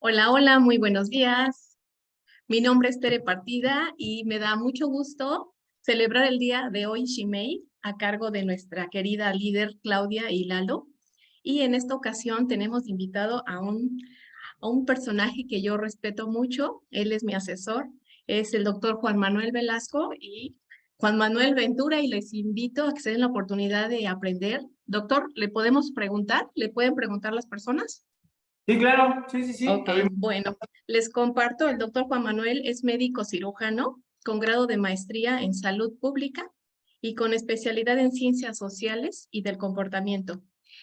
Hola, hola, muy buenos días. Mi nombre es Tere Partida y me da mucho gusto celebrar el día de hoy, Shimei, a cargo de nuestra querida líder Claudia y Lalo. Y en esta ocasión tenemos invitado a un personaje que yo respeto mucho. Él es mi asesor, es el doctor Juan Manuel Velasco y Juan Manuel Ventura, y les invito a que se den la oportunidad de aprender. Doctor, ¿le podemos preguntar? ¿Le pueden preguntar las personas? Sí, claro, sí, Ok, abrimos. bueno, les comparto, el doctor Juan Manuel es médico cirujano con grado de maestría en salud pública y con especialidad en ciencias sociales y del comportamiento.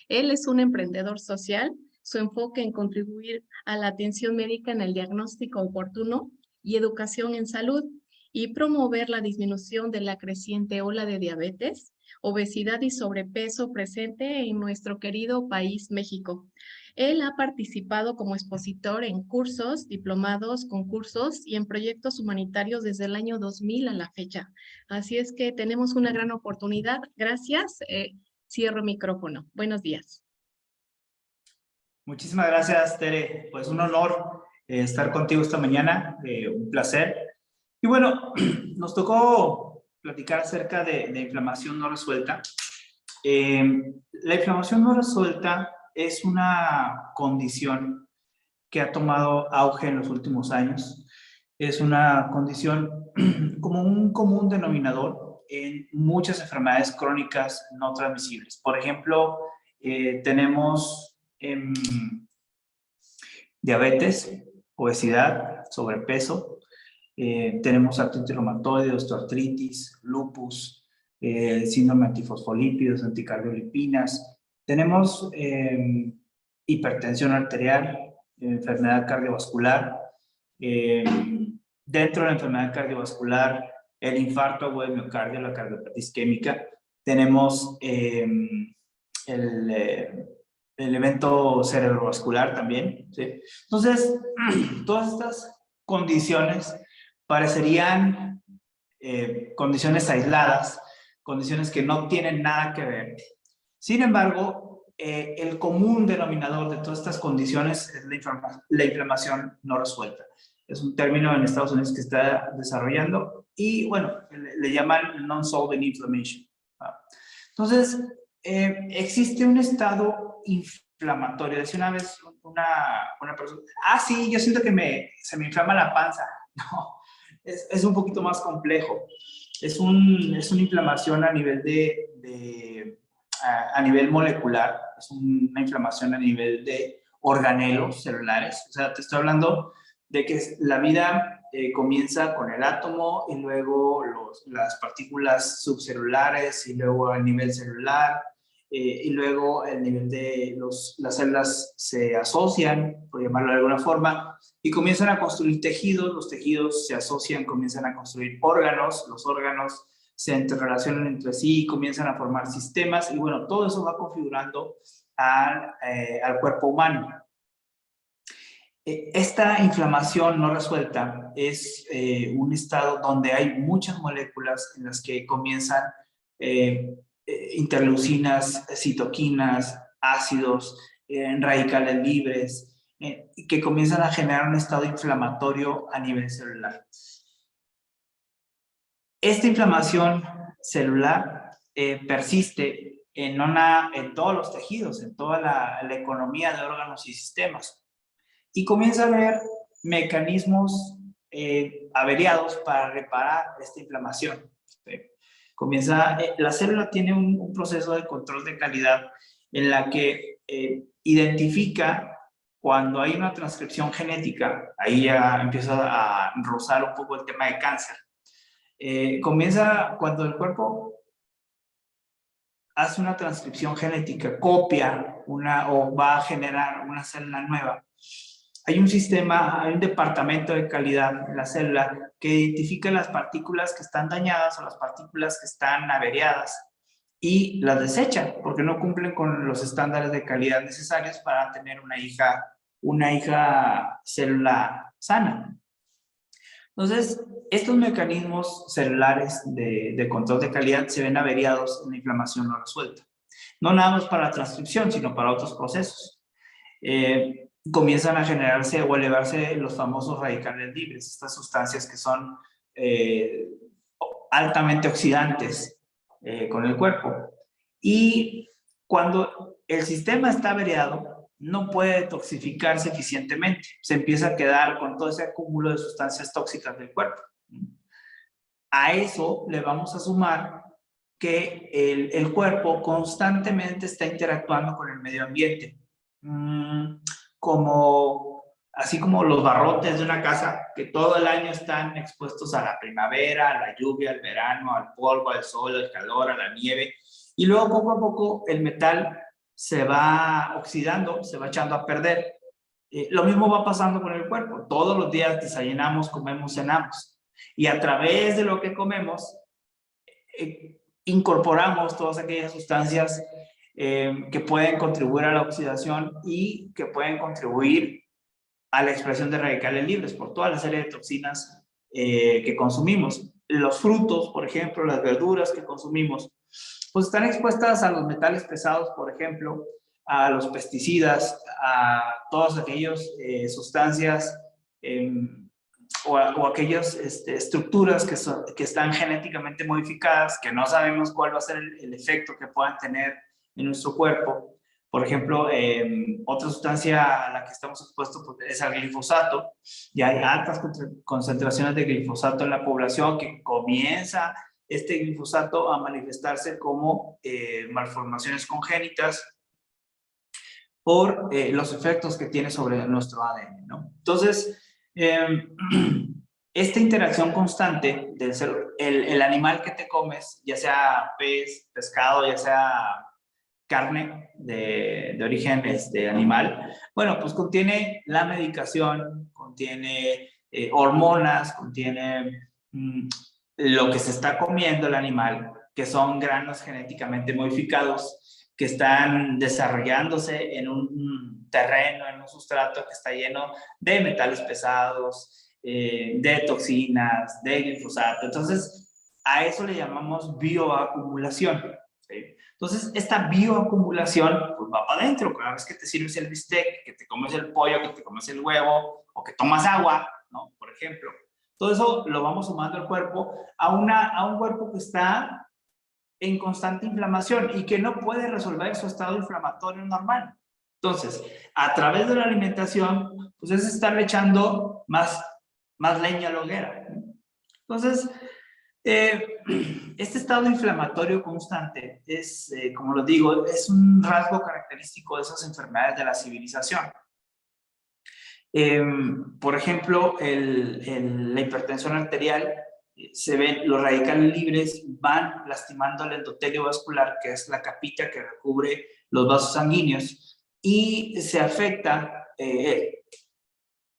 Él es un emprendedor social, su enfoque en contribuir a la atención médica en el diagnóstico oportuno y educación en salud y promover la disminución de la creciente ola de diabetes, obesidad y sobrepeso presente en nuestro querido país México. Él ha participado como expositor en cursos, diplomados, concursos y en proyectos humanitarios desde el año 2000 a la fecha. Así es que tenemos una gran oportunidad. Gracias. Cierro micrófono. Buenos días. Muchísimas gracias, Tere. Pues un honor estar contigo esta mañana, un placer. Y bueno, nos tocó platicar acerca de inflamación no resuelta. La inflamación no resuelta es una condición que ha tomado auge en los últimos años. Es una condición como un común denominador en muchas enfermedades crónicas no transmisibles. Por ejemplo, tenemos diabetes, obesidad, sobrepeso, tenemos artritis reumatoide, osteoartritis, lupus, síndrome antifosfolípidos, anticardiolipinas, tenemos hipertensión arterial, enfermedad cardiovascular, eh, dentro de la enfermedad cardiovascular, el infarto agudo de miocardio, la cardiopatía isquémica, tenemos el, eh, el evento cerebrovascular también, ¿sí? Entonces, todas estas condiciones parecerían condiciones aisladas, condiciones que no tienen nada que ver. Sin embargo, el común denominador de todas estas condiciones es la inflamación no resuelta. Es un término en Estados Unidos que está desarrollando y, bueno, le llaman non-solvent inflammation. Entonces, existe un estado inflamatorio. Decía una vez una persona, sí, yo siento que se me inflama la panza. No, es un poquito más complejo. Es una inflamación a nivel a nivel molecular, es una inflamación a nivel de organelos celulares. O sea, te estoy hablando de que la vida comienza con el átomo y luego las partículas subcelulares y luego a nivel celular y luego el nivel de las células se asocian, por llamarlo de alguna forma, y comienzan a construir tejidos, los tejidos se asocian, comienzan a construir órganos, los órganos se interrelacionan entre sí, comienzan a formar sistemas y bueno, todo eso va configurando al cuerpo humano. Esta inflamación no resuelta es un estado donde hay muchas moléculas en las que comienzan interleucinas, citoquinas, ácidos, radicales libres, que comienzan a generar un estado inflamatorio a nivel celular. Esta inflamación celular persiste en todos los tejidos, en toda la economía de órganos y sistemas. Y comienza a haber mecanismos averiados para reparar esta inflamación. ¿Sí? La célula tiene un proceso de control de calidad en la que identifica cuando hay una transcripción genética, ahí ya empieza a rozar un poco el tema de cáncer. Comienza cuando el cuerpo hace una transcripción genética, copia o va a generar una célula nueva. Hay un sistema, hay un departamento de calidad en la célula que identifica las partículas que están dañadas o las partículas que están averiadas y las desecha porque no cumplen con los estándares de calidad necesarios para tener una hija célula sana. Entonces, estos mecanismos celulares de control de calidad se ven averiados en la inflamación no resuelta. No nada más para la transcripción, sino para otros procesos. comienzan a generarse o elevarse los famosos radicales libres, estas sustancias que son altamente oxidantes con el cuerpo. Y cuando el sistema está averiado, no puede detoxificarse eficientemente. Se empieza a quedar con todo ese acúmulo de sustancias tóxicas del cuerpo. A eso le vamos a sumar que el cuerpo constantemente está interactuando con el medio ambiente. Así como los barrotes de una casa que todo el año están expuestos a la primavera, a la lluvia, al verano, al polvo, al sol, al calor, a la nieve. Y luego poco a poco el metal se va oxidando, se va echando a perder. Lo mismo va pasando con el cuerpo. Todos los días desayunamos, comemos, cenamos. Y a través de lo que comemos, incorporamos todas aquellas sustancias que pueden contribuir a la oxidación y que pueden contribuir a la expresión de radicales libres por toda la serie de toxinas que consumimos. Los frutos, por ejemplo, las verduras que consumimos, pues están expuestas a los metales pesados, por ejemplo, a los pesticidas, a todas aquellas sustancias o aquellas estructuras que están genéticamente modificadas, que no sabemos cuál va a ser el efecto que puedan tener en nuestro cuerpo. Por ejemplo, otra sustancia a la que estamos expuestos es el glifosato. Y hay altas concentraciones de glifosato en la población que comienza este glifosato a manifestarse como malformaciones congénitas por los efectos que tiene sobre nuestro ADN, ¿no? Entonces, esta interacción constante del el animal que te comes, ya sea pez, pescado, ya sea carne de origen animal, bueno, pues contiene la medicación, contiene hormonas, contiene lo que se está comiendo el animal, que son granos genéticamente modificados, que están desarrollándose en un terreno, en un sustrato que está lleno de metales pesados, de toxinas, de glifosato. Entonces, a eso le llamamos bioacumulación, ¿sí? Entonces, esta bioacumulación pues, va para adentro. Cada vez que te sirves el bistec, que te comes el pollo, que te comes el huevo, o que tomas agua, ¿no? Por ejemplo. Todo eso lo vamos sumando al cuerpo, a un cuerpo que está en constante inflamación y que no puede resolver su estado inflamatorio normal. Entonces, a través de la alimentación, pues es estar echando más leña a la hoguera. Entonces, este estado inflamatorio constante es, como lo digo, es un rasgo característico de esas enfermedades de la civilización. Por ejemplo, la hipertensión arterial, se ven los radicales libres van lastimando el endotelio vascular, que es la capita que recubre los vasos sanguíneos, y se afecta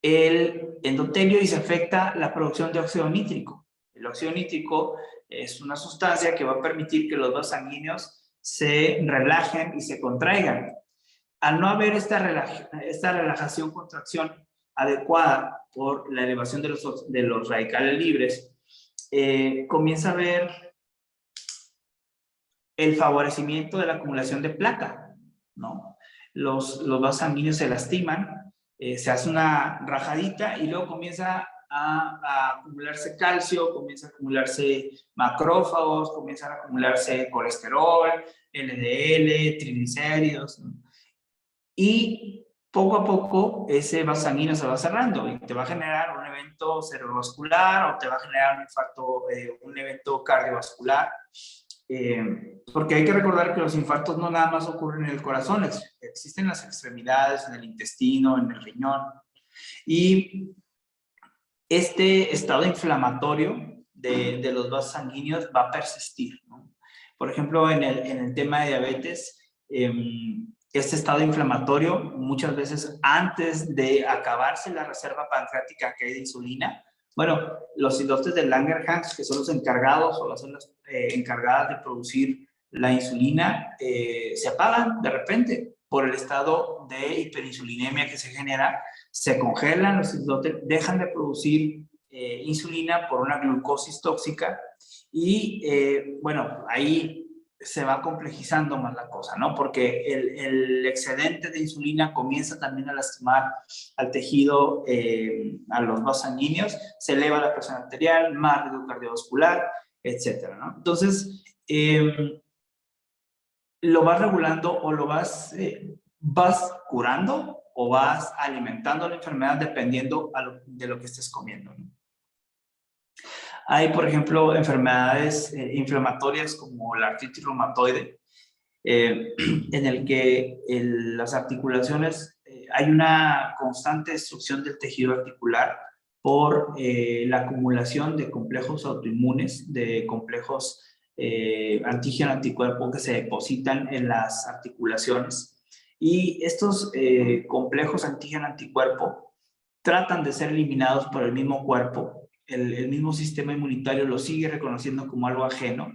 el endotelio y se afecta la producción de óxido nítrico. El óxido nítrico es una sustancia que va a permitir que los vasos sanguíneos se relajen y se contraigan. Al no haber esta relajación, contracción adecuada por la elevación de los radicales libres, comienza a haber el favorecimiento de la acumulación de placa, ¿no? Los vasos sanguíneos se lastiman, se hace una rajadita y luego comienza a acumularse calcio, comienza a acumularse macrófagos, comienzan a acumularse colesterol, LDL, triglicéridos, ¿no? Y poco a poco ese vaso sanguíneo se va cerrando y te va a generar un evento cerebrovascular o te va a generar un infarto, un evento cardiovascular. Porque hay que recordar que los infartos no nada más ocurren en el corazón, existen en las extremidades, en el intestino, en el riñón. Y este estado inflamatorio de los vasos sanguíneos va a persistir, ¿no? Por ejemplo, en el tema de diabetes, este estado inflamatorio, muchas veces antes de acabarse la reserva pancreática que hay de insulina, bueno, los islotes de Langerhans, que son los encargados o las células encargadas de producir la insulina, se apagan de repente por el estado de hiperinsulinemia que se genera, se congelan los islotes, dejan de producir insulina por una glucosis tóxica y, bueno, ahí se va complejizando más la cosa, ¿no? Porque el excedente de insulina comienza también a lastimar al tejido, a los vasos sanguíneos, se eleva la presión arterial, más riesgo cardiovascular, etcétera, ¿no? Entonces, lo vas regulando o lo vas curando o vas alimentando la enfermedad dependiendo de lo que estés comiendo, ¿no? Hay, por ejemplo, enfermedades inflamatorias como la artritis reumatoide, en el que las articulaciones, hay una constante destrucción del tejido articular por la acumulación de complejos autoinmunes, de complejos antígeno-anticuerpo que se depositan en las articulaciones. Y estos complejos antígeno-anticuerpo tratan de ser eliminados por el mismo cuerpo. El mismo sistema inmunitario lo sigue reconociendo como algo ajeno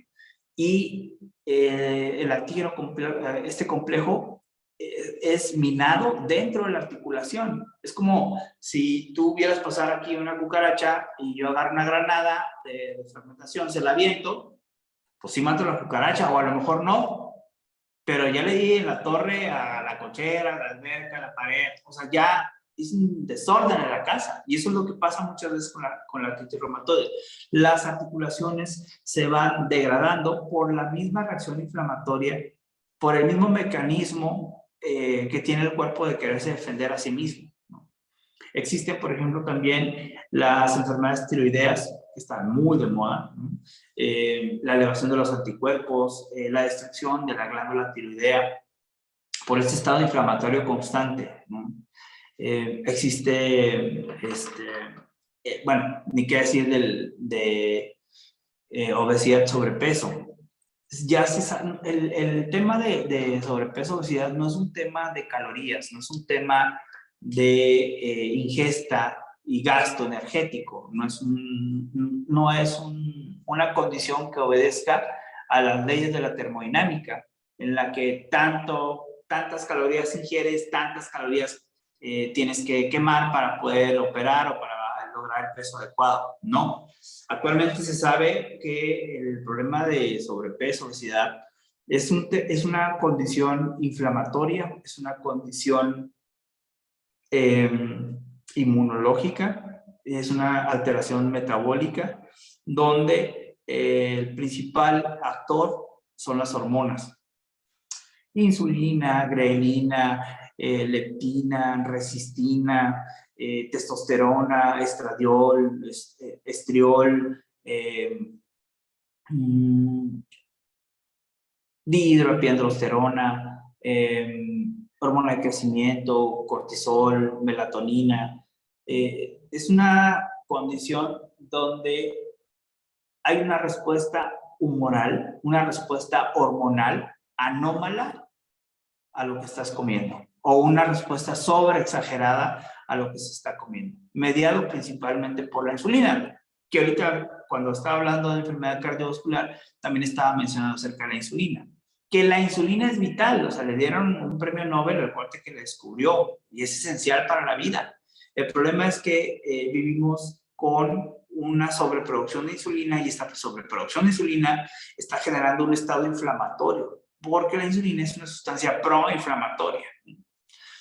y el antígeno, este complejo es minado dentro de la articulación. Es como si tú vieras pasar aquí una cucaracha y yo agarro una granada de fragmentación, se la aviento, pues sí mato la cucaracha o a lo mejor no, pero ya le di en la torre a la cochera, a la alberca, a la pared, o sea, ya es un desorden en la casa. Y eso es lo que pasa muchas veces con la artritis reumatoide. Las articulaciones se van degradando por la misma reacción inflamatoria, por el mismo mecanismo que tiene el cuerpo de quererse defender a sí mismo, ¿no? Existen, por ejemplo, también las enfermedades tiroideas, que están muy de moda, ¿no? La elevación de los anticuerpos, la destrucción de la glándula tiroidea por este estado inflamatorio constante, ¿no? Existe, bueno, ni qué decir de obesidad, sobrepeso. Ya el tema de sobrepeso, obesidad no es un tema de calorías, no es un tema de ingesta y gasto energético, no es una condición que obedezca a las leyes de la termodinámica, en la que tantas calorías ingieres, tantas calorías tienes que quemar para poder operar o para lograr el peso adecuado. No. Actualmente se sabe que el problema de sobrepeso, obesidad, es una condición inflamatoria, es una condición inmunológica, es una alteración metabólica, donde el principal actor son las hormonas. Insulina, grelina, leptina, resistina, testosterona, estradiol, estriol, dihidroepiandrosterona, hormona de crecimiento, cortisol, melatonina. Es una condición donde hay una respuesta humoral, una respuesta hormonal anómala a lo que estás comiendo, o una respuesta sobreexagerada a lo que se está comiendo, mediado principalmente por la insulina, que ahorita cuando estaba hablando de enfermedad cardiovascular, también estaba mencionando acerca de la insulina, que la insulina es vital, o sea, le dieron un premio Nobel al cuate que la descubrió, y es esencial para la vida. El problema es que vivimos con una sobreproducción de insulina, y esta sobreproducción de insulina está generando un estado inflamatorio, porque la insulina es una sustancia proinflamatoria.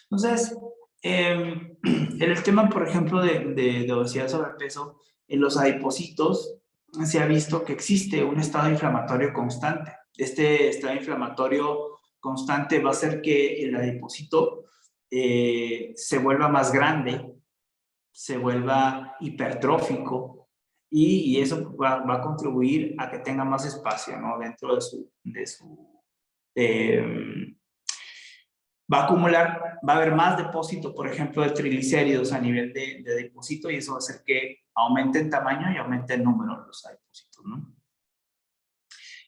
Entonces, el tema, por ejemplo, de obesidad, sobrepeso, en los adipocitos se ha visto que existe un estado inflamatorio constante. Este estado inflamatorio constante va a hacer que el adipocito se vuelva más grande, se vuelva hipertrófico, y eso va a contribuir a que tenga más espacio, ¿no? Dentro de su va a acumular, va a haber más depósito, por ejemplo, de triglicéridos a nivel de depósito, y eso va a hacer que aumente en tamaño y aumente el número de los depósitos, ¿no?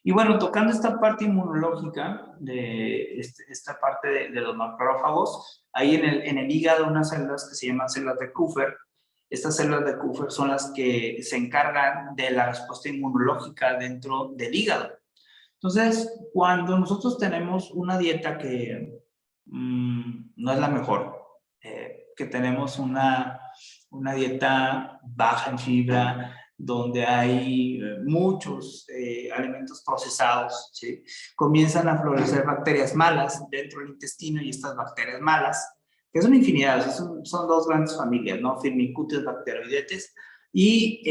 Y bueno, tocando esta parte inmunológica, de esta parte de los macrófagos, hay en el hígado unas células que se llaman células de Kupffer. Estas células de Kupffer son las que se encargan de la respuesta inmunológica dentro del hígado. Entonces, cuando nosotros tenemos una dieta que no es la mejor, que tenemos una dieta baja en fibra, donde hay muchos alimentos procesados, ¿sí? Comienzan a florecer bacterias malas dentro del intestino, y estas bacterias malas, que son infinidad, son dos grandes familias, ¿no? Firmicutes, bacteroidetes, y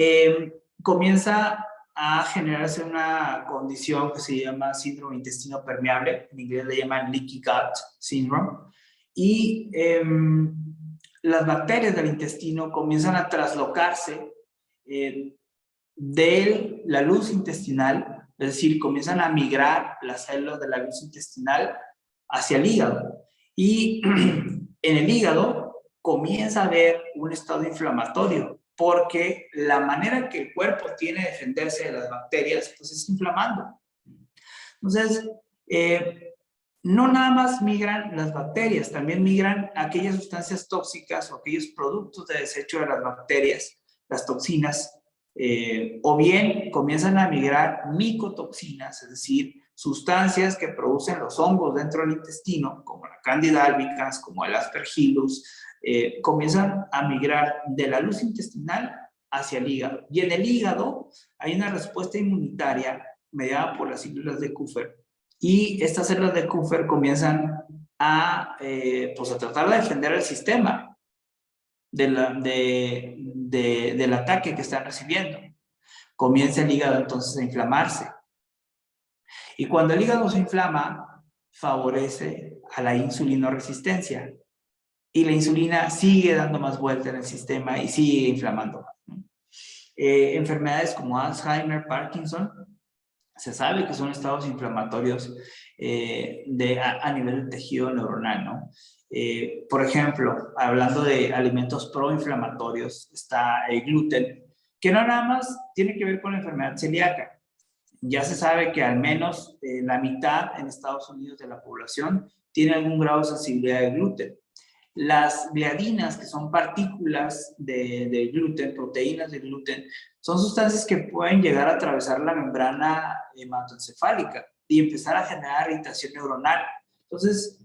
comienza a generarse una condición que se llama síndrome intestino permeable, en inglés le llaman leaky gut syndrome, y las bacterias del intestino comienzan a traslocarse de la luz intestinal, es decir, comienzan a migrar las células de la luz intestinal hacia el hígado, y en el hígado comienza a haber un estado inflamatorio, porque la manera que el cuerpo tiene de defenderse de las bacterias, pues es inflamando. Entonces, no nada más migran las bacterias, también migran aquellas sustancias tóxicas o aquellos productos de desecho de las bacterias, las toxinas, o bien comienzan a migrar micotoxinas, es decir, sustancias que producen los hongos dentro del intestino, como la Candida albicans, como el Aspergillus, comienzan a migrar de la luz intestinal hacia el hígado. Y en el hígado hay una respuesta inmunitaria mediada por las células de Kupffer, y estas células de Kupffer comienzan a, pues a tratar de defender el sistema del ataque que están recibiendo. Comienza el hígado entonces a inflamarse. Y cuando el hígado se inflama, favorece a la insulinoresistencia. Y la insulina sigue dando más vuelta en el sistema y sigue inflamando. Enfermedades como Alzheimer, Parkinson, se sabe que son estados inflamatorios a nivel del tejido neuronal, ¿no? Por ejemplo, hablando de alimentos proinflamatorios, está el gluten, que no nada más tiene que ver con la enfermedad celíaca. Ya se sabe que al menos la mitad en Estados Unidos de la población tiene algún grado de sensibilidad al gluten. Las gliadinas, que son partículas de gluten, proteínas de gluten, son sustancias que pueden llegar a atravesar la membrana hematoencefálica y empezar a generar irritación neuronal. Entonces,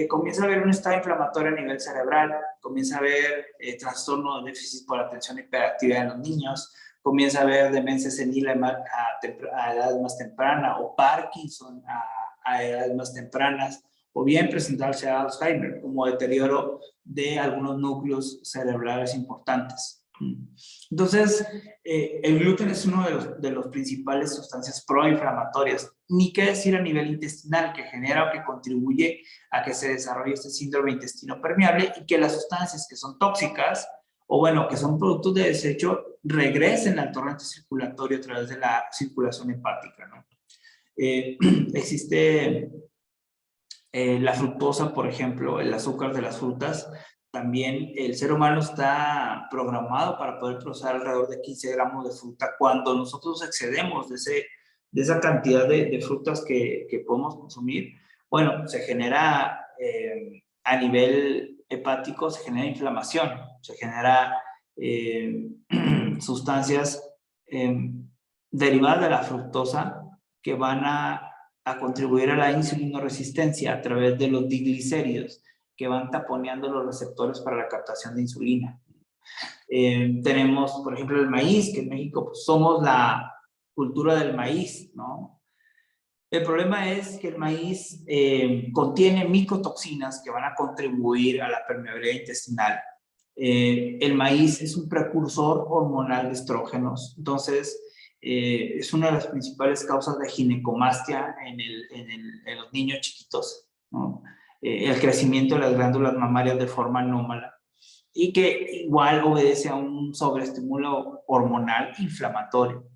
comienza a haber un estado inflamatorio a nivel cerebral, comienza a haber trastorno de déficit por atención e hiperactividad en los niños, comienza a haber demencia senil a edades más tempranas, o Parkinson a edades más tempranas, o bien presentarse a Alzheimer como deterioro de algunos núcleos cerebrales importantes. Entonces, el gluten es uno de los principales sustancias proinflamatorias, ni qué decir a nivel intestinal, que genera o que contribuye a que se desarrolle este síndrome intestino permeable, y que las sustancias que son tóxicas, o bueno, que son productos de desecho, regresen al torrente circulatorio a través de la circulación hepática, ¿no? Existe la fructosa, por ejemplo, el azúcar de las frutas. También el ser humano está programado para poder procesar alrededor de 15 gramos de fruta. Cuando nosotros excedemos de esa cantidad de frutas que podemos consumir, bueno, se genera a nivel hepático, se genera inflamación, se genera sustancias derivadas de la fructosa que van a contribuir a la insulinoresistencia a través de los diglicéridos, que van taponeando los receptores para la captación de insulina. Tenemos, por ejemplo, el maíz, que en México pues, somos la cultura del maíz, ¿no? El problema es que el maíz contiene micotoxinas que van a contribuir a la permeabilidad intestinal. El maíz es un precursor hormonal de estrógenos, entonces es una de las principales causas de ginecomastia en los niños chiquitos, ¿no? El crecimiento de las glándulas mamarias de forma anómala, y que igual obedece a un sobreestímulo hormonal inflamatorio.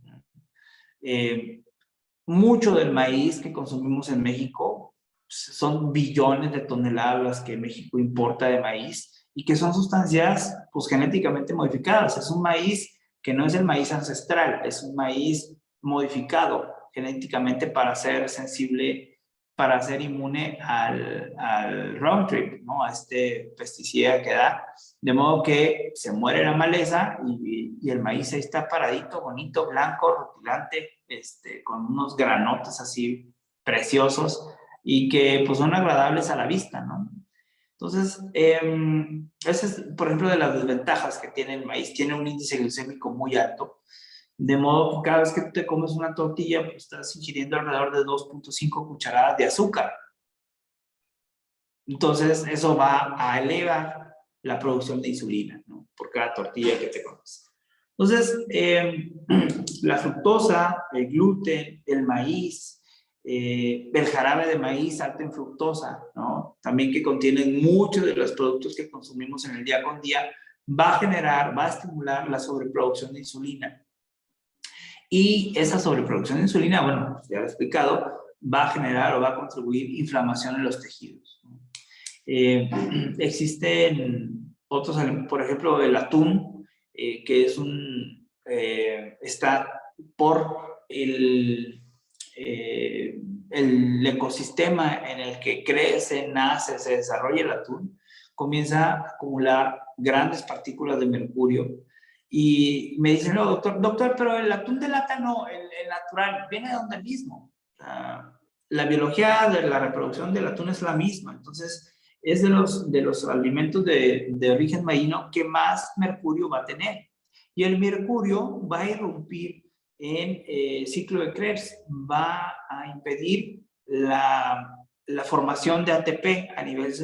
Mucho del maíz que consumimos en México, son billones de toneladas que México importa de maíz, y que son sustancias pues, genéticamente modificadas. Es un maíz que no es el maíz ancestral, es un maíz modificado genéticamente para ser sensible, para ser inmune al Roundup, ¿no? A este pesticida que da, de modo que se muere la maleza y el maíz ahí está paradito, bonito, blanco, rutilante, con unos granotes así preciosos, y que pues son agradables a la vista, ¿no? Entonces, esa es, por ejemplo, de las desventajas que tiene el maíz. Tiene un índice glicémico muy alto, De modo que cada vez que tú te comes una tortilla, pues estás ingiriendo alrededor de 2.5 cucharadas de azúcar. Entonces, eso va a elevar la producción de insulina, ¿no? Por cada tortilla que te comes. Entonces, la fructosa, el gluten, el maíz, el jarabe de maíz alto en fructosa, ¿no? También que contienen muchos de los productos que consumimos en el día con día, va a estimular la sobreproducción de insulina. Y esa sobreproducción de insulina, bueno, ya lo he explicado, va a generar o va a contribuir inflamación en los tejidos, ¿no? Existen otros alimentos, por ejemplo, el atún, que es está por el ecosistema en el que crece, nace, se desarrolla el atún, comienza a acumular grandes partículas de mercurio. Y me dicen, no, doctor, pero el atún de lata no, el natural, viene de donde mismo. La biología de la reproducción del atún es la misma, entonces es de los alimentos de origen marino que más mercurio va a tener. Y el mercurio va a irrumpir en ciclo de Krebs, va a impedir la formación de ATP a nivel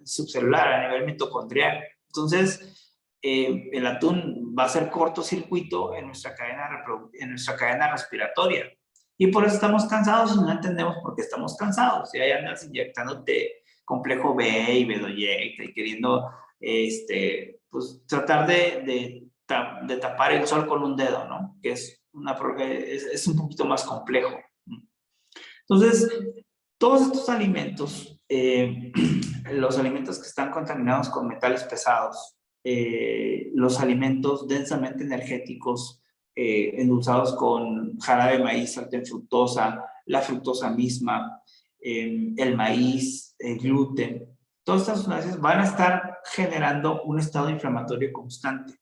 subcelular, a nivel mitocondrial. Entonces, el atún va a hacer cortocircuito en nuestra cadena respiratoria. Y por eso estamos cansados y no entendemos por qué estamos cansados. Y ahí andas inyectándote complejo B y Bedoyecta y queriendo pues, tratar de tapar el sol con un dedo, ¿no? Que es un poquito más complejo. Entonces, todos estos alimentos, los alimentos que están contaminados con metales pesados, los alimentos densamente energéticos, endulzados con jarabe de maíz alto en fructosa, la fructosa misma, el maíz, el gluten, todas estas sustancias van a estar generando un estado inflamatorio constante.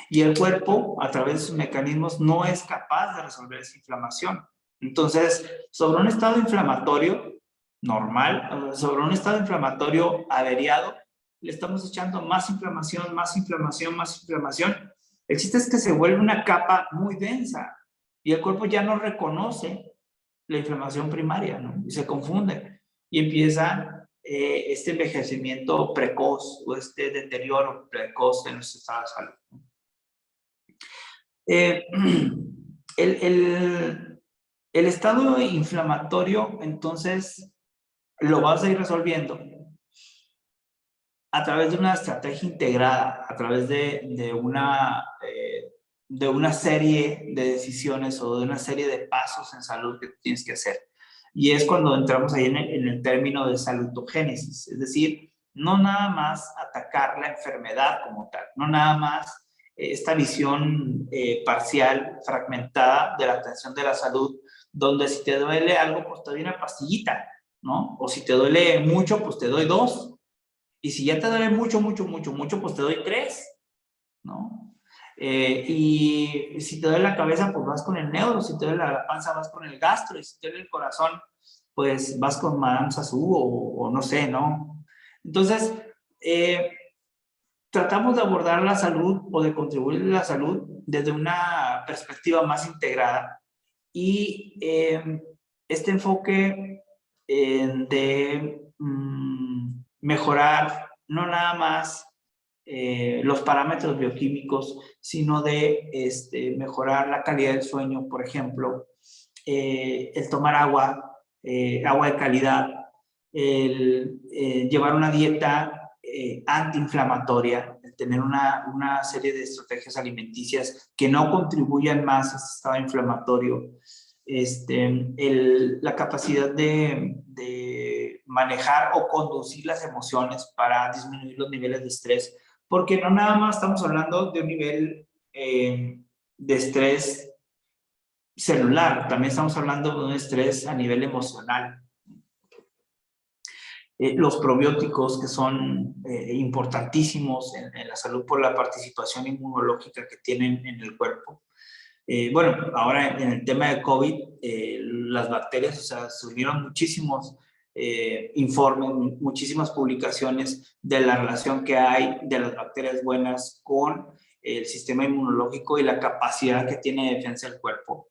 Y el cuerpo, a través de sus mecanismos, no es capaz de resolver esa inflamación. Entonces, sobre un estado inflamatorio normal, sobre un estado inflamatorio averiado, le estamos echando más inflamación, más inflamación, más inflamación. El chiste es que se vuelve una capa muy densa y el cuerpo ya no reconoce la inflamación primaria, ¿no? Y se confunde y empieza este envejecimiento precoz o este deterioro precoz de nuestro estado de salud, ¿no? El estado inflamatorio, entonces, lo vas a ir resolviendo a través de una estrategia integrada, a través de una serie de decisiones o de una serie de pasos en salud que tienes que hacer. Y es cuando entramos ahí en el término de salutogénesis, es decir, no nada más atacar la enfermedad como tal, no nada más esta visión parcial, fragmentada de la atención de la salud, donde si te duele algo, pues te doy una pastillita, ¿no? O si te duele mucho, pues te doy 2. Y si ya te duele mucho, mucho, mucho, mucho, pues te doy 3, ¿no? Y si te duele la cabeza, pues vas con el neuro. Si te duele la panza, vas con el gastro. Y si te duele el corazón, pues vas con Madame Sassou o no sé, ¿no? Entonces, tratamos de abordar la salud o de contribuir a la salud desde una perspectiva más integrada. Y este enfoque de mejorar no nada más los parámetros bioquímicos, sino de mejorar la calidad del sueño, por ejemplo, el tomar agua de calidad, el llevar una dieta antiinflamatoria, el tener una serie de estrategias alimenticias que no contribuyan más a ese estado inflamatorio, la capacidad de manejar o conducir las emociones para disminuir los niveles de estrés, porque no nada más estamos hablando de un nivel de estrés celular, también estamos hablando de un estrés a nivel emocional. Los probióticos, que son importantísimos en la salud por la participación inmunológica que tienen en el cuerpo. Bueno, ahora en el tema de COVID, las bacterias, o sea, surgieron muchísimos informes, muchísimas publicaciones de la relación que hay de las bacterias buenas con el sistema inmunológico y la capacidad que tiene de defensa del cuerpo.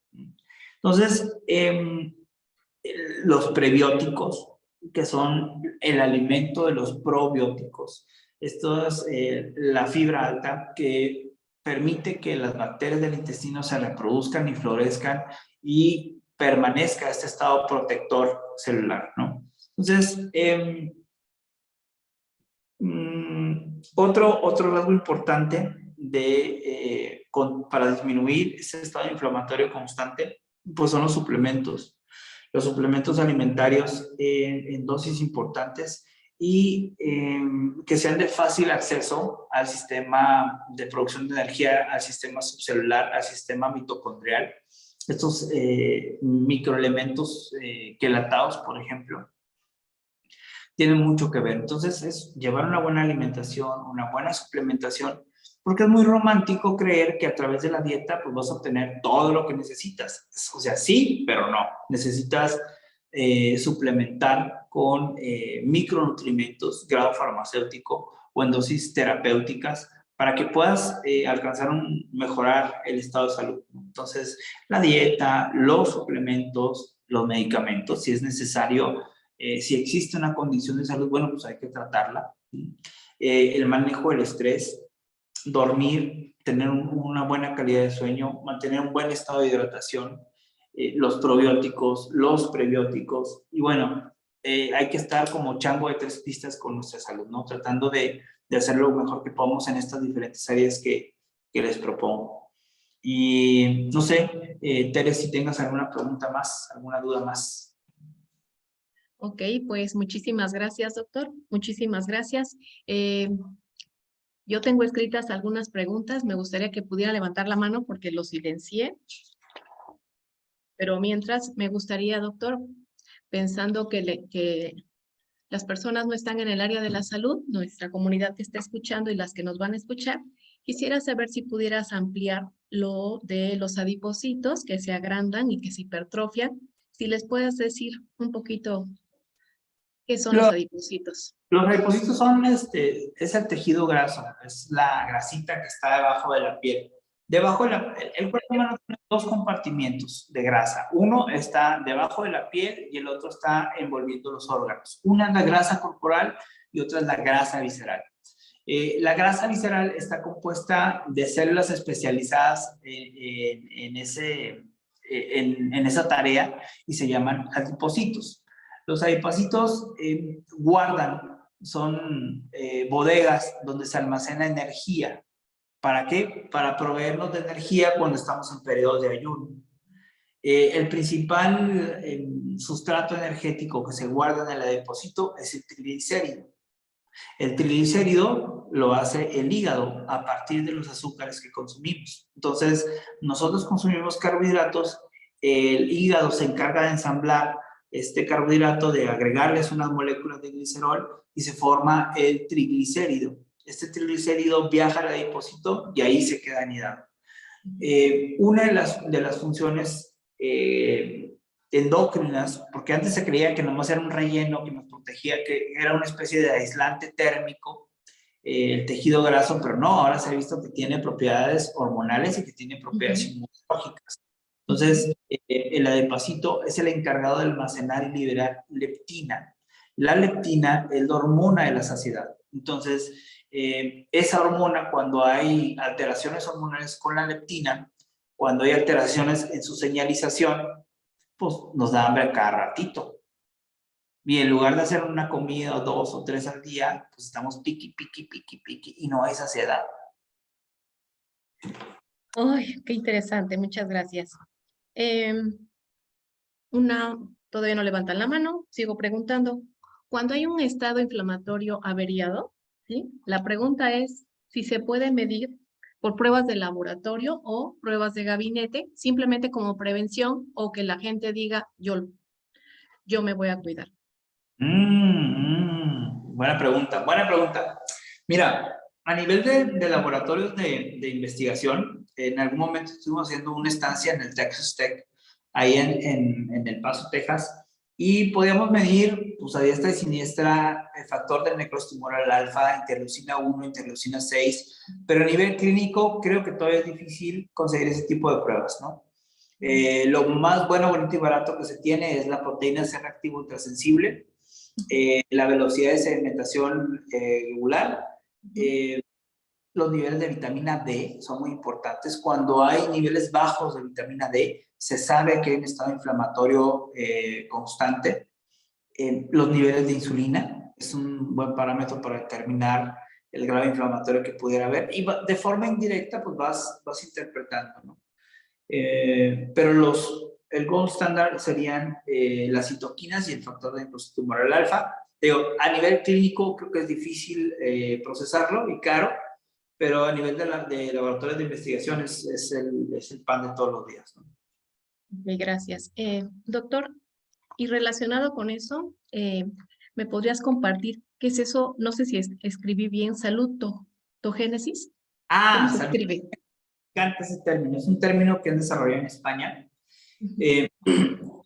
Entonces, los prebióticos, que son el alimento de los probióticos, esto es la fibra alta que permite que las bacterias del intestino se reproduzcan y florezcan y permanezca este estado protector celular, ¿no? Entonces, otro rasgo importante para disminuir ese estado inflamatorio constante, pues son los suplementos. Los suplementos alimentarios en dosis importantes y que sean de fácil acceso al sistema de producción de energía, al sistema subcelular, al sistema mitocondrial. Estos microelementos quelatados, por ejemplo, tienen mucho que ver. Entonces, es llevar una buena alimentación, una buena suplementación, porque es muy romántico creer que a través de la dieta pues vas a obtener todo lo que necesitas. O sea, sí, pero no. Necesitas suplementar con micronutrientes, grado farmacéutico o en dosis terapéuticas para que puedas mejorar el estado de salud. Entonces, la dieta, los suplementos, los medicamentos, si es necesario, si existe una condición de salud, bueno, pues hay que tratarla. El manejo del estrés, dormir, tener una buena calidad de sueño, mantener un buen estado de hidratación, los probióticos, los prebióticos, y bueno, hay que estar como chango de tres pistas con nuestra salud, ¿no? Tratando de hacer lo mejor que podamos en estas diferentes áreas que les propongo. Y no sé, Tere, si tengas alguna pregunta más, alguna duda más. Ok, pues muchísimas gracias, doctor. Muchísimas gracias. Yo tengo escritas algunas preguntas. Me gustaría que pudiera levantar la mano porque lo silencié. Pero mientras, me gustaría, doctor, pensando que las personas no están en el área de la salud, nuestra comunidad que está escuchando y las que nos van a escuchar, quisiera saber si pudieras ampliar lo de los adipocitos que se agrandan y que se hipertrofian. Si les puedes decir un poquito qué son los adipocitos. Los adipocitos son, es el tejido graso, es la grasita que está debajo de la piel. Debajo el cuerpo humano tiene dos compartimientos de grasa. Uno está debajo de la piel y el otro está envolviendo los órganos. Una es la grasa corporal y otra es la grasa visceral. La grasa visceral está compuesta de células especializadas en esa tarea y se llaman adipocitos. Los adipocitos son bodegas donde se almacena energía. ¿Para qué? Para proveernos de energía cuando estamos en periodos de ayuno. El principal sustrato energético que se guarda en el adipocito es el triglicérido. El triglicérido lo hace el hígado a partir de los azúcares que consumimos. Entonces, nosotros consumimos carbohidratos, el hígado se encarga de ensamblar este carbohidrato, de agregarles unas moléculas de glicerol y se forma el triglicérido. Este triglicérido viaja al adipocito y ahí se queda anidado. Una de las funciones endócrinas, porque antes se creía que nomás era un relleno que nos protegía, que era una especie de aislante térmico, el tejido graso, pero no, ahora se ha visto que tiene propiedades hormonales y que tiene propiedades inmunológicas. Entonces, el adipocito es el encargado de almacenar y liberar leptina. La leptina es la hormona de la saciedad. Entonces, esa hormona, cuando hay alteraciones hormonales con la leptina, cuando hay alteraciones en su señalización, pues nos da hambre cada ratito. Y en lugar de hacer una comida o 2 o 3 al día, pues estamos piqui y no hay saciedad. ¡Ay, qué interesante! Muchas gracias. Todavía no levantan la mano, sigo preguntando. Cuando hay un estado inflamatorio averiado, ¿sí? La pregunta es si se puede medir por pruebas de laboratorio o pruebas de gabinete, simplemente como prevención o que la gente diga, yo me voy a cuidar. Buena pregunta, buena pregunta. Mira, a nivel de laboratorios de investigación, en algún momento estuvimos haciendo una estancia en el Texas Tech, ahí en El Paso, Texas, Y podíamos medir, pues a diestra y siniestra, el factor de necrosis tumoral alfa, interleucina 1, interleucina 6, pero a nivel clínico creo que todavía es difícil conseguir ese tipo de pruebas, ¿no? Lo más bueno, bonito y barato que se tiene es la proteína C reactiva ultrasensible, la velocidad de sedimentación regular, los niveles de vitamina D son muy importantes. Cuando hay niveles bajos de vitamina D, se sabe que hay un estado inflamatorio constante. Los niveles de insulina es un buen parámetro para determinar el grado inflamatorio que pudiera haber. Y de forma indirecta, pues vas interpretando, ¿no? Pero el gold standard serían las citoquinas y el factor de necrosis tumoral alfa. Digo, a nivel clínico creo que es difícil procesarlo y caro, pero a nivel de laboratorios de investigación es el pan de todos los días, ¿no? Ok, gracias. Doctor, y relacionado con eso, ¿me podrías compartir qué es eso? No sé si escribí bien, salutogénesis. ¿Cómo se Salud. escribe? Me encanta ese término. Es un término que han desarrollado en España.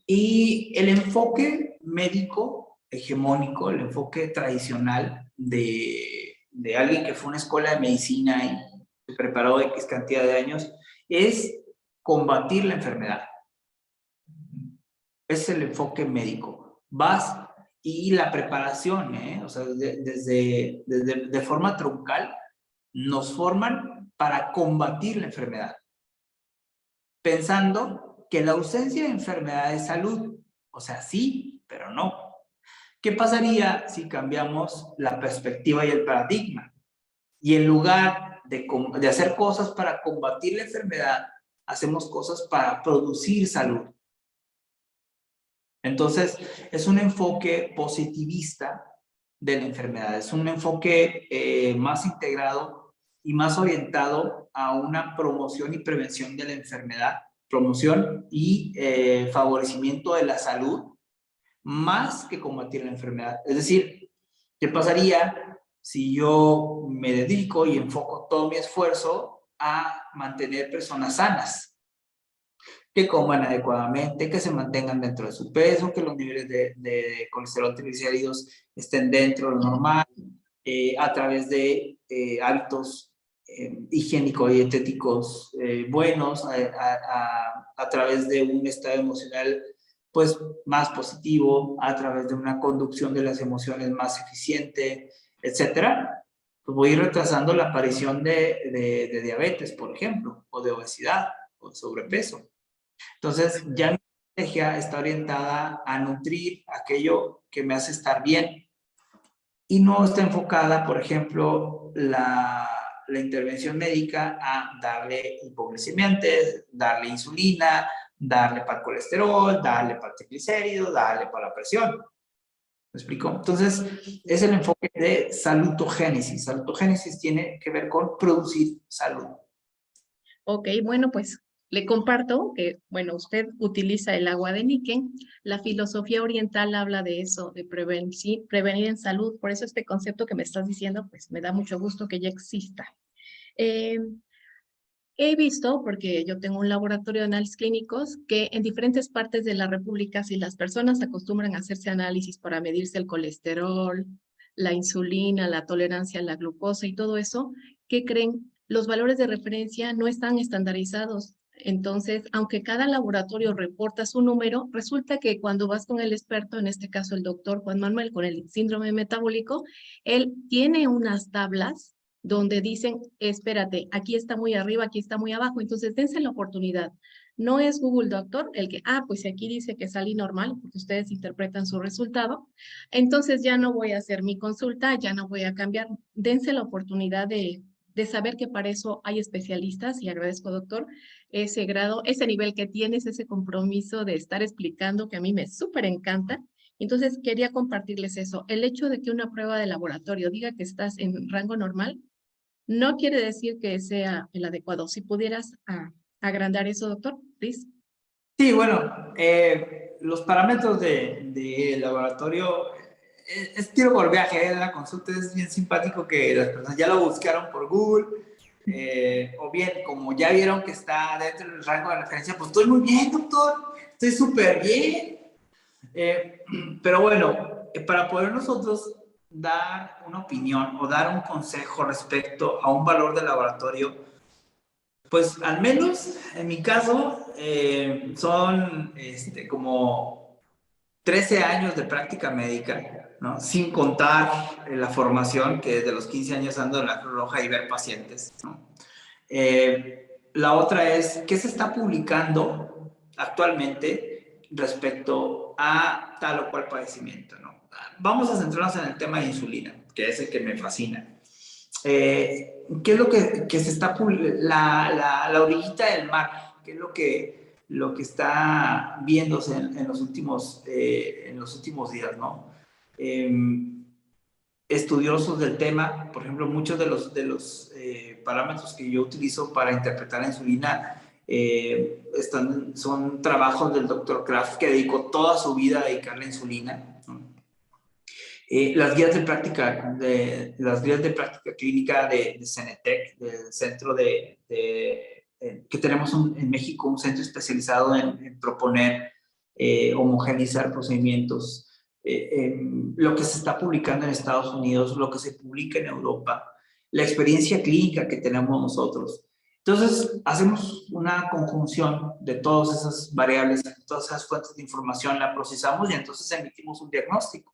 Y el enfoque médico hegemónico, el enfoque tradicional de alguien que fue a una escuela de medicina y se preparó X cantidad de años, es combatir la enfermedad. Es el enfoque médico. Vas y la preparación, o sea, de forma truncal, nos forman para combatir la enfermedad, pensando que la ausencia de enfermedad es salud. O sea, sí, pero no. ¿Qué pasaría si cambiamos la perspectiva y el paradigma? Y en lugar de hacer cosas para combatir la enfermedad, hacemos cosas para producir salud. Entonces, es un enfoque positivista de la enfermedad, es un enfoque más integrado y más orientado a una promoción y prevención de la enfermedad, promoción y favorecimiento de la salud, más que combatir la enfermedad. Es decir, ¿qué pasaría si yo me dedico y enfoco todo mi esfuerzo a mantener personas sanas? Que coman adecuadamente, que se mantengan dentro de su peso, que los niveles de colesterol triglicéridos estén dentro de lo normal, a través de hábitos higiénico-dietéticos buenos, a través de un estado emocional pues más positivo, a través de una conducción de las emociones más eficiente, etcétera, pues voy a ir retrasando la aparición de diabetes, por ejemplo, o de obesidad, o de sobrepeso. Entonces, ya mi estrategia está orientada a nutrir aquello que me hace estar bien y no está enfocada, por ejemplo, la intervención médica a darle hipoglicemiantes, darle insulina, darle para el colesterol, darle para el triglicéridos, darle para la presión. ¿Me explico? Entonces, es el enfoque de salutogénesis. Salutogénesis tiene que ver con producir salud. Ok, bueno, pues le comparto que, bueno, usted utiliza el agua de níquel. La filosofía oriental habla de eso, de prevenir en salud. Por eso este concepto que me estás diciendo, pues me da mucho gusto que ya exista. Eh, He visto, porque yo tengo un laboratorio de análisis clínicos, que en diferentes partes de la República, si las personas acostumbran a hacerse análisis para medirse el colesterol, la insulina, la tolerancia a la glucosa y todo eso, ¿qué creen? Los valores de referencia no están estandarizados. Entonces, aunque cada laboratorio reporta su número, resulta que cuando vas con el experto, en este caso el doctor Juan Manuel, con el síndrome metabólico, él tiene unas tablas donde dicen, espérate, aquí está muy arriba, aquí está muy abajo, entonces dense la oportunidad. No es Google Doctor el que, pues aquí dice que salí normal, porque ustedes interpretan su resultado, entonces ya no voy a hacer mi consulta, ya no voy a cambiar. Dense la oportunidad de saber que para eso hay especialistas y agradezco, doctor, ese grado, ese nivel que tienes, ese compromiso de estar explicando que a mí me súper encanta. Entonces, quería compartirles eso. El hecho de que una prueba de laboratorio diga que estás en rango normal, no quiere decir que sea el adecuado. Si pudieras agrandar eso, doctor, please. Sí, bueno, los parámetros de laboratorio es tiro por viaje, la consulta es bien simpático que las personas ya lo buscaron por Google, o bien como ya vieron que está dentro del rango de referencia, pues estoy muy bien, doctor, estoy súper bien. Pero bueno, para poder nosotros dar una opinión o dar un consejo respecto a un valor de laboratorio, pues al menos en mi caso son como 13 años de práctica médica, ¿no? Sin contar la formación, que desde los 15 años ando en la Cruz Roja y ver pacientes, ¿no? La otra es, ¿qué se está publicando actualmente respecto a tal o cual padecimiento, ¿no? Vamos a centrarnos en el tema de insulina, que es el que me fascina. ¿Qué es lo que se está la orillita del mar? ¿Qué es lo que está viéndose en los últimos días, ¿no? Estudiosos del tema, por ejemplo, muchos de los parámetros que yo utilizo para interpretar la insulina son trabajos del Dr. Kraft, que dedicó toda su vida a dedicar la insulina, ¿no? Las guías de práctica clínica de Cenetec, del centro que tenemos en México, un centro especializado en proponer homogeneizar procedimientos. Lo que se está publicando en Estados Unidos, lo que se publica en Europa, la experiencia clínica que tenemos nosotros. Entonces, hacemos una conjunción de todas esas variables, todas esas fuentes de información, la procesamos y entonces emitimos un diagnóstico.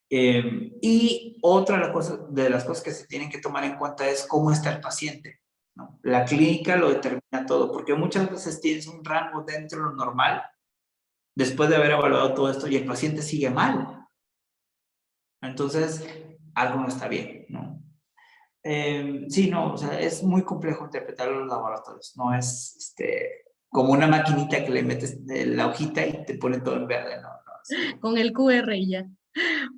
Y otra de las cosas que se tienen que tomar en cuenta es cómo está el paciente, ¿no? La clínica lo determina todo, porque muchas veces tienes un rango dentro de lo normal después de haber evaluado todo esto y el paciente sigue mal. Entonces, algo no está bien, ¿no? Sí, no, o sea, es muy complejo interpretar los laboratorios. No es como una maquinita que le metes la hojita y te pone todo en verde, ¿no? Con el QR y ya.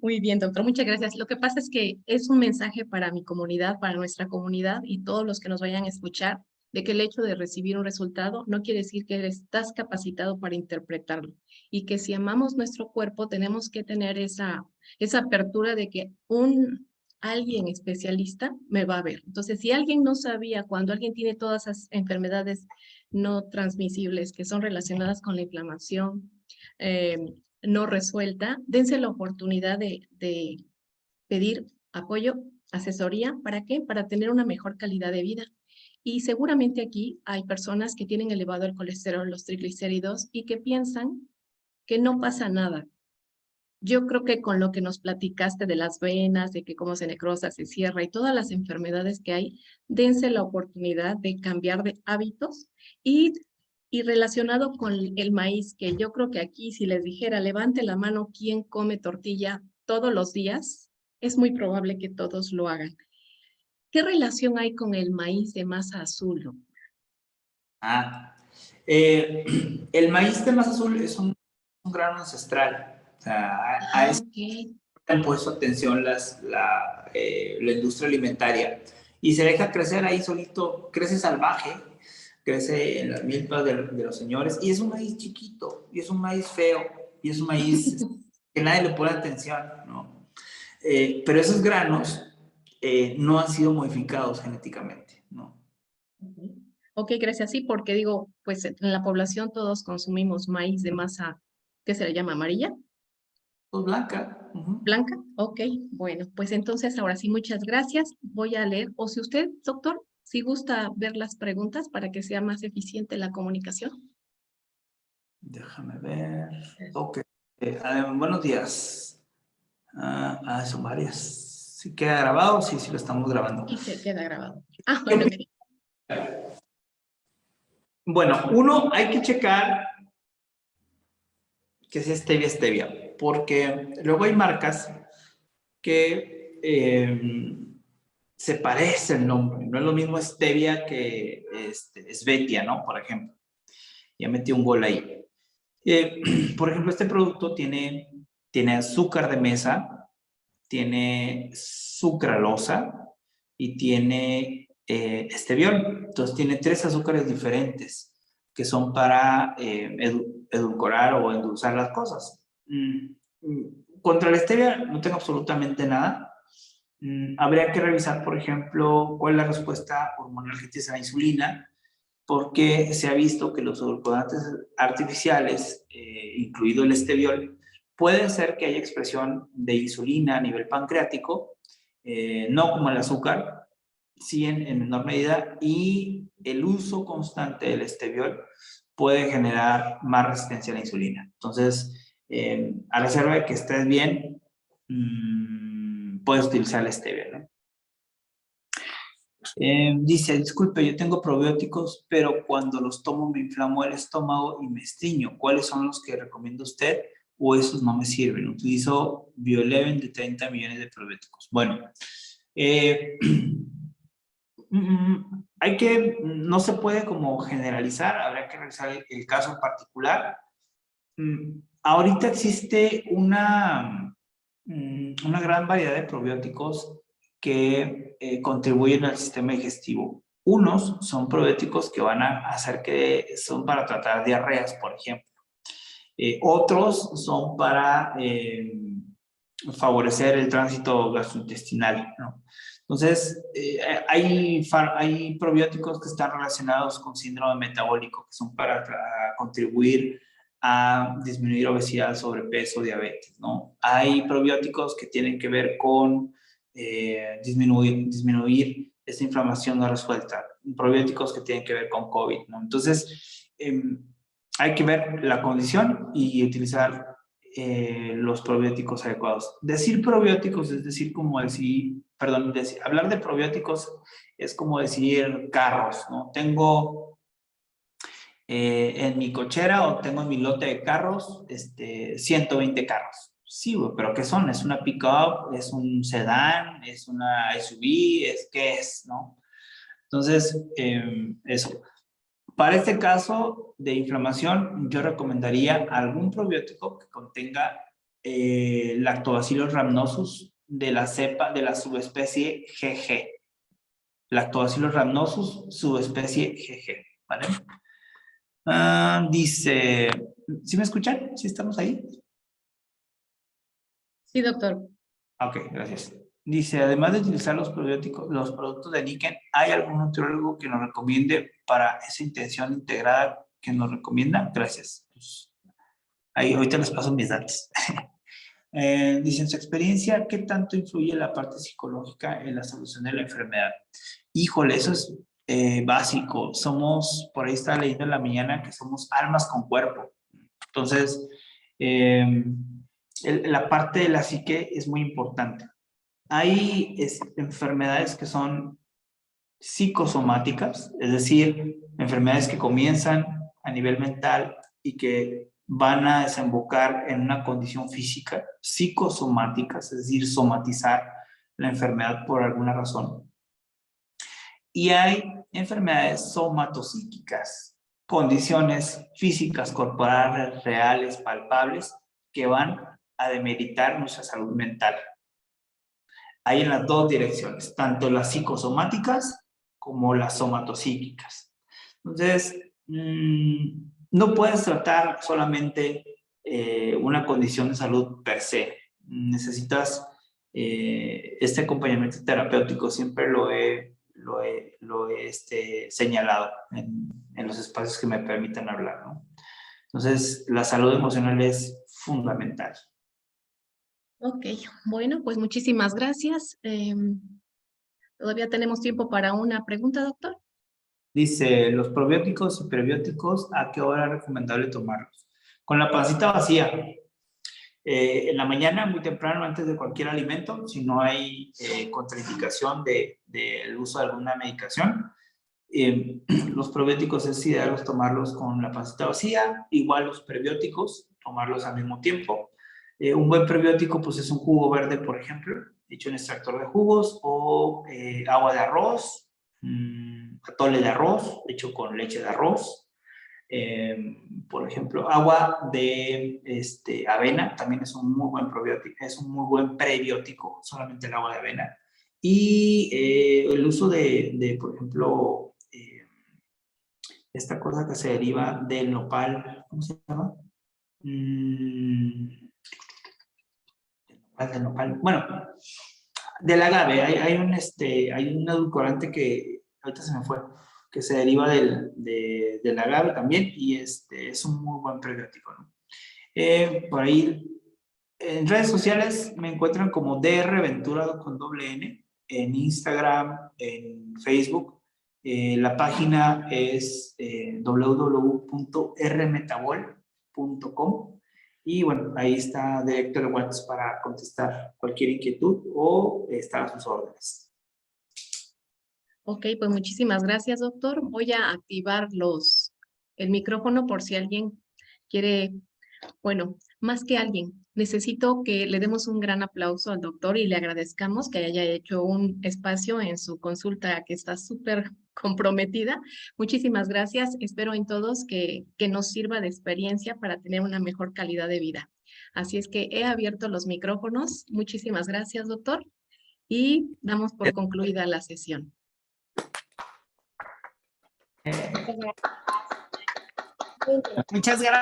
Muy bien, doctor, muchas gracias. Lo que pasa es que es un mensaje para mi comunidad, para nuestra comunidad y todos los que nos vayan a escuchar, de que el hecho de recibir un resultado no quiere decir que estás capacitado para interpretarlo y que si amamos nuestro cuerpo tenemos que tener esa apertura de que alguien especialista me va a ver. Entonces, si alguien no sabía, cuando alguien tiene todas esas enfermedades no transmisibles que son relacionadas con la inflamación, eh, no resuelta, dense la oportunidad de pedir apoyo, asesoría. ¿Para qué? Para tener una mejor calidad de vida. Y seguramente aquí hay personas que tienen elevado el colesterol, los triglicéridos y que piensan que no pasa nada. Yo creo que con lo que nos platicaste de las venas, de que cómo se necrosa, se cierra y todas las enfermedades que hay, dense la oportunidad de cambiar de hábitos y relacionado con el maíz, que yo creo que aquí si les dijera, levante la mano quién come tortilla todos los días, es muy probable que todos lo hagan. ¿Qué relación hay con el maíz de masa azul? El maíz de masa azul es un grano ancestral. O sea, a eso Okay. han puesto atención la industria alimentaria y se deja crecer ahí solito, crece salvaje, crece en las milpas de los señores y es un maíz chiquito y es un maíz feo y es un maíz que nadie le pone atención, ¿no? Pero esos granos no han sido modificados genéticamente, ¿no? Ok, gracias. Sí, porque digo, pues en la población todos consumimos maíz de masa, ¿qué se le llama? ¿Amarilla? Pues blanca. ¿Blanca? Ok, bueno, pues entonces ahora sí, muchas gracias. Voy a leer, o si usted, doctor, si gusta ver las preguntas para que sea más eficiente la comunicación. Déjame ver. Ok. Buenos días. Son varias. ¿Sí queda grabado? Sí, sí lo estamos grabando. Y se queda grabado. Ah, bueno, Bueno, uno, hay que checar que sea stevia, porque luego hay marcas que se parece el nombre. No es lo mismo stevia que Svetia, ¿no? Por ejemplo. Ya metí un gol ahí. Por ejemplo, este producto tiene azúcar de mesa, tiene sucralosa y tiene esteviol. Entonces tiene 3 azúcares diferentes que son para edulcorar o endulzar las cosas. Contra la stevia no tengo absolutamente nada. Habría que revisar, por ejemplo, cuál es la respuesta hormonal que tiene la insulina, porque se ha visto que los edulcorantes artificiales, incluido el esteviol, puede hacer que haya expresión de insulina a nivel pancreático, no como el azúcar, sí en menor medida, y el uso constante del esteviol puede generar más resistencia a la insulina. Entonces, a reserva de que estés bien, puedes utilizar el stevia, ¿no? Dice, disculpe, yo tengo probióticos, pero cuando los tomo me inflamo el estómago y me estriño. ¿Cuáles son los que recomienda usted? O esos no me sirven. Utilizo Bioleven de 30 millones de probióticos. Bueno, no se puede como generalizar, habría que revisar el caso en particular. Ahorita existe una gran variedad de probióticos que contribuyen al sistema digestivo. Unos son probióticos que van a hacer que son para tratar diarreas, por ejemplo. Otros son para favorecer el tránsito gastrointestinal, ¿no? Entonces, hay probióticos que están relacionados con síndrome metabólico, que son para contribuir a disminuir obesidad, sobrepeso, diabetes, ¿no? Hay probióticos que tienen que ver con disminuir esta inflamación no resuelta, probióticos que tienen que ver con COVID, ¿no? Entonces, hay que ver la condición y utilizar los probióticos adecuados. Decir probióticos es decir como decir, perdón, hablar de probióticos es como decir carros, ¿no? Tengo en mi cochera o tengo en mi lote de carros 120 carros. Sí, güey, pero ¿qué son? ¿Es una pick-up? ¿Es un sedán? ¿Es una SUV? ¿Qué es? ¿No? Entonces, eso. Para este caso de inflamación, yo recomendaría algún probiótico que contenga Lactobacillus rhamnosus de la cepa de la subespecie GG. Lactobacillus rhamnosus, subespecie GG, ¿vale? Dice, ¿sí me escuchan? ¿Sí estamos ahí? Sí, doctor. Ok, gracias. Dice, además de utilizar los probióticos, los productos de níquel, ¿hay algún nutriólogo que nos recomiende para esa intención integrada que nos recomienda? Gracias. Pues, ahí, ahorita les paso mis datos. Dice, en su experiencia, ¿qué tanto influye la parte psicológica en la solución de la enfermedad? Híjole, eso es básico. Somos, por ahí estaba leyendo en la mañana que somos almas con cuerpo. Entonces, la parte de la psique es muy importante. Hay enfermedades que son psicosomáticas, es decir, enfermedades que comienzan a nivel mental y que van a desembocar en una condición física, psicosomáticas, es decir, somatizar la enfermedad por alguna razón. Y hay enfermedades somatopsíquicas, condiciones físicas, corporales, reales, palpables, que van a demeritar nuestra salud mental. Hay en las dos direcciones, tanto las psicosomáticas como las somatopsíquicas. Entonces, no puedes tratar solamente una condición de salud per se. Necesitas este acompañamiento terapéutico, siempre lo he señalado en los espacios que me permiten hablar, ¿no? Entonces, la salud emocional es fundamental. Ok, bueno, pues muchísimas gracias. Todavía tenemos tiempo para una pregunta, doctor. Dice, los probióticos y prebióticos, ¿a qué hora es recomendable tomarlos? Con la pancita vacía. En la mañana, muy temprano, antes de cualquier alimento, si no hay contraindicación del uso de alguna medicación. Los probióticos es ideal tomarlos con la pancita vacía, igual los prebióticos, tomarlos al mismo tiempo. Un buen prebiótico pues es un jugo verde, por ejemplo, hecho en extractor de jugos, o agua de arroz, atole de arroz, hecho con leche de arroz. Por ejemplo, agua de avena también es un muy buen probiótico, es un muy buen prebiótico, solamente el agua de avena. Y el uso por ejemplo, esta cosa que se deriva del nopal, ¿cómo se llama? Del nopal. Bueno, del agave, hay un edulcorante que ahorita se me fue, que se deriva del agave también, y es un muy buen prebiótico, ¿no? Por ahí, en redes sociales me encuentran como DR Ventura con doble N, en Instagram, en Facebook. La página es www.rmetabol.com, y bueno, ahí está directo el WhatsApp para contestar cualquier inquietud o estar a sus órdenes. Ok, pues muchísimas gracias, doctor. Voy a activar el micrófono por si alguien quiere, bueno, más que alguien, necesito que le demos un gran aplauso al doctor y le agradezcamos que haya hecho un espacio en su consulta que está súper comprometida. Muchísimas gracias. Espero en todos que nos sirva de experiencia para tener una mejor calidad de vida. Así es que he abierto los micrófonos. Muchísimas gracias, doctor. Y damos por concluida la sesión. Muchas gracias.